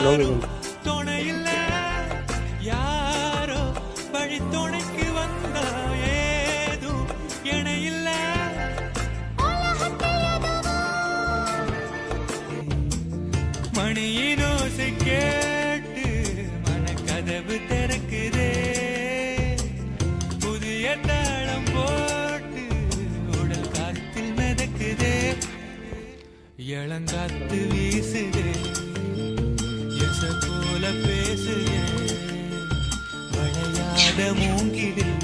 யாரும் துணை இல்ல, யாரோ வழி துணைக்கு வந்தா ஏதும் என இல்ல. மணியின் ஓசை கேட்டு மனக்கதவு திறக்குதே, புதிய தாளம் போட்டு உடல் காத்தில் மிதக்குதே, இளங்காத்து வீசுதே, எச போல பேசுதே, வளையாத மூங்கிலில்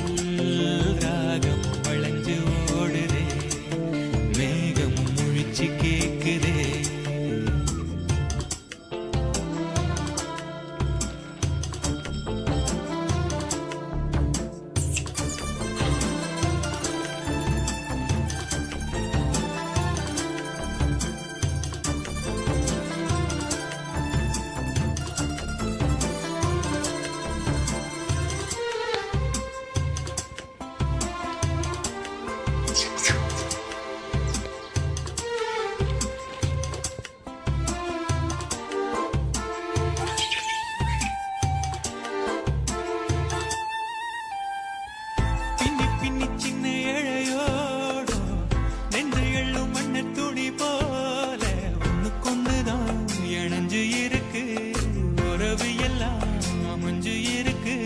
ராகமும் வளைஞ்சு ஓடுதே, மேகமும் முழிச்சு கேக்குதே. பின்னி பின்னி சின்ன இழையோடோ நெஞ்சு எள்ளும் மண்ண துணி போல ஒண்ணுக்கொண்ணுதான் இணைஞ்சு இருக்கு, உறவு எல்லாம் அமைஞ்சு இருக்கு.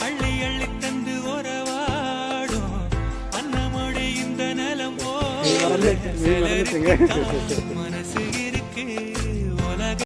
அள்ளி அள்ளி தந்து உறவாடும் அன்னமொழி இந்த நிலம் போல மனசு இருக்கு.